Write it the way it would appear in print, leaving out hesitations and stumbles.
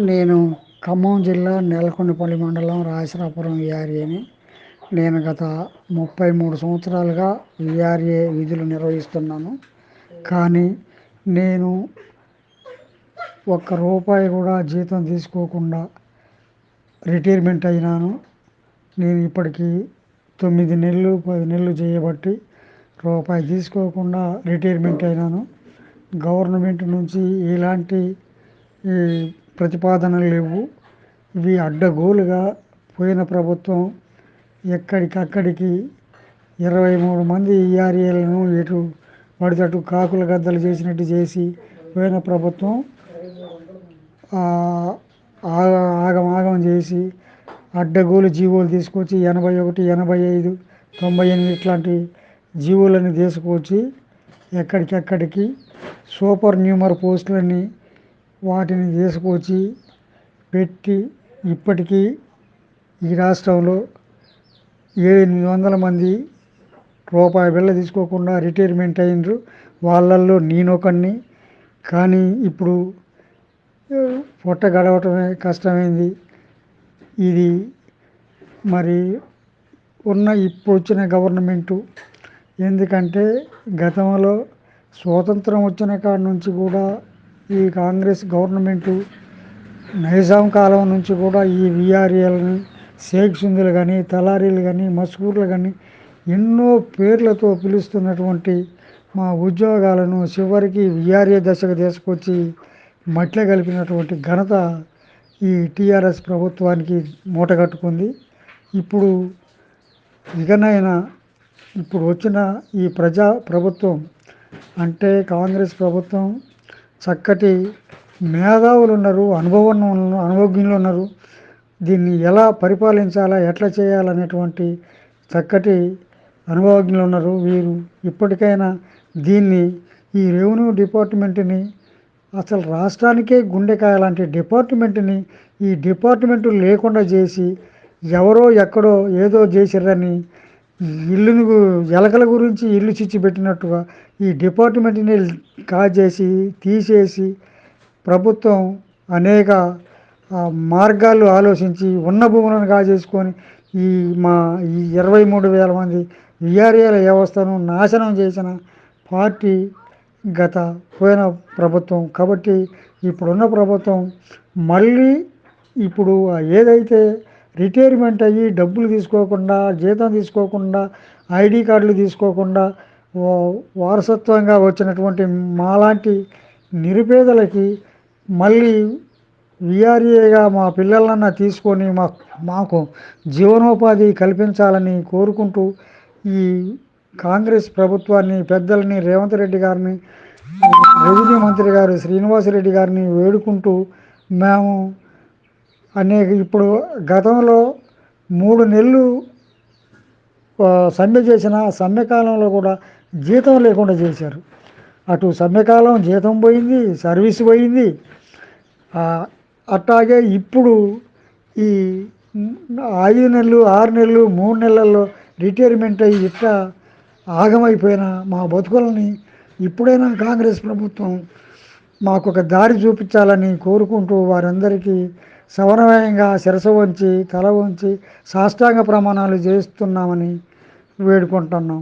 నేను ఖమ్మం జిల్లా నేలకొండపల్లి మండలం రాజశేఖరపురం విఆర్ఏని. నేను గత 33 సంవత్సరాలుగా విఆర్ఏ విధులు నిర్వహిస్తున్నాను. కానీ నేను ఒక్క రూపాయి కూడా జీతం తీసుకోకుండా రిటైర్మెంట్ అయినాను. నేను ఇప్పటికీ 9 నెలలు 10 నెలలు చేయబట్టి రూపాయి తీసుకోకుండా రిటైర్మెంట్ అయినాను. గవర్నమెంట్ నుంచి ఎలాంటి ఈ ప్రతిపాదనలు లేవు. ఇవి అడ్డగోలుగా పోయిన ప్రభుత్వం ఎక్కడికక్కడికి 23 మంది ఈఆర్ఏలను ఎటు పడితే అటు కాకుల గద్దలు చేసినట్టు చేసి పోయిన ప్రభుత్వం ఆగమాగం చేసి అడ్డగోలు జీవోలు తీసుకొచ్చి 81, 85, 98 ఇట్లాంటి జీవోలని తీసుకొచ్చి ఎక్కడికక్కడికి సూపర్ న్యూమర్ పోస్టులని వాటిని తీసుకొచ్చి పెట్టి ఇప్పటికీ ఈ రాష్ట్రంలో 700-800 మంది రూపాయి బిళ్ళ తీసుకోకుండా రిటైర్మెంట్ అయినరు. వాళ్ళల్లో నేనొకడిని. కానీ ఇప్పుడు పొట్ట గడవటమే కష్టమైంది. ఇది మరి ఇప్పుడు వచ్చిన గవర్నమెంటు, ఎందుకంటే గతంలో స్వాతంత్రం వచ్చిన కాడ నుంచి కూడా ఈ కాంగ్రెస్ గవర్నమెంటు నైజాం కాలం నుంచి కూడా ఈ విఆర్ఏలని షేక్ సుందులు కానీ, తలారీలు కానీ, మస్కూర్లు కానీ ఎన్నో పేర్లతో పిలుస్తున్నటువంటి మా ఉద్యోగాలను చివరికి విఆర్ఏ దశకు తీసుకొచ్చి మట్టిలో కలిపినటువంటి ఘనత ఈ టీఆర్ఎస్ ప్రభుత్వానికి మూటగట్టుకుంది. ఇప్పుడు ఇకనైనా ఇప్పుడు వచ్చిన ఈ ప్రభుత్వం అంటే కాంగ్రెస్ ప్రభుత్వం చక్కటి మేధావులు ఉన్నారు, అనుభవజ్ఞులు ఉన్నారు. దీన్ని ఎలా పరిపాలించాలా, ఎట్లా చేయాలనేటువంటి చక్కటి అనుభవజ్ఞులు ఉన్నారు. వీరు ఇప్పటికైనా దీన్ని ఈ రెవెన్యూ డిపార్ట్మెంట్ని అసలు రాష్ట్రానికే గుండెకాయ లాంటి డిపార్ట్మెంట్ని ఈ డిపార్ట్మెంటు లేకుండా చేసి ఎవరో ఎక్కడో ఏదో చేసిర్రని ఇల్లును ఎలకల గురించి ఇల్లు చిచ్చి పెట్టినట్టుగా ఈ డిపార్ట్మెంట్ని కాజేసి తీసేసి ప్రభుత్వం అనేక మార్గాలు ఆలోచించి ఉన్న భూములను కాజేసుకొని ఈ 23,000 మంది విఆర్ఏల వ్యవస్థను నాశనం చేసిన పార్టీ పోయిన ప్రభుత్వం. కాబట్టి ఇప్పుడున్న ప్రభుత్వం మళ్ళీ ఇప్పుడు ఏదైతే రిటైర్మెంట్ అయ్యి డబ్బులు తీసుకోకుండా, జీతం తీసుకోకుండా, ఐడి కార్డులు తీసుకోకుండా వారసత్వంగా వచ్చినటువంటి మాలాంటి నిరుపేదలకి మళ్ళీ విఆర్ఏగా మా పిల్లలన్నా తీసుకొని మాకు జీవనోపాధి కల్పించాలని కోరుకుంటూ ఈ కాంగ్రెస్ ప్రభుత్వాన్ని, పెద్దలని, రేవంత్ రెడ్డి గారిని, రెవెన్యూ మంత్రి గారు శ్రీనివాసరెడ్డి గారిని వేడుకుంటూ మేము ఇప్పుడు గతంలో 3 నెలలు సమ్మె చేసిన సమ్మెకాలంలో కూడా జీతం లేకుండా చేశారు. అటు సమ్మెకాలం జీతం పోయింది, సర్వీస్ పోయింది. అట్లాగే ఇప్పుడు ఈ 5 నెలలు, 6 నెలలు, 3 నెలల్లో రిటైర్మెంట్ అయ్యి ఇట్లా ఆగమైపోయిన మా బతుకులని ఇప్పుడైనా కాంగ్రెస్ ప్రభుత్వం మాకు ఒక దారి చూపించాలని కోరుకుంటూ వారందరికీ సమన్వయంగా శిరస వంచి, తల వంచి సాష్టాంగ ప్రమాణాలు చేస్తున్నామని వేడుకుంటున్నాం.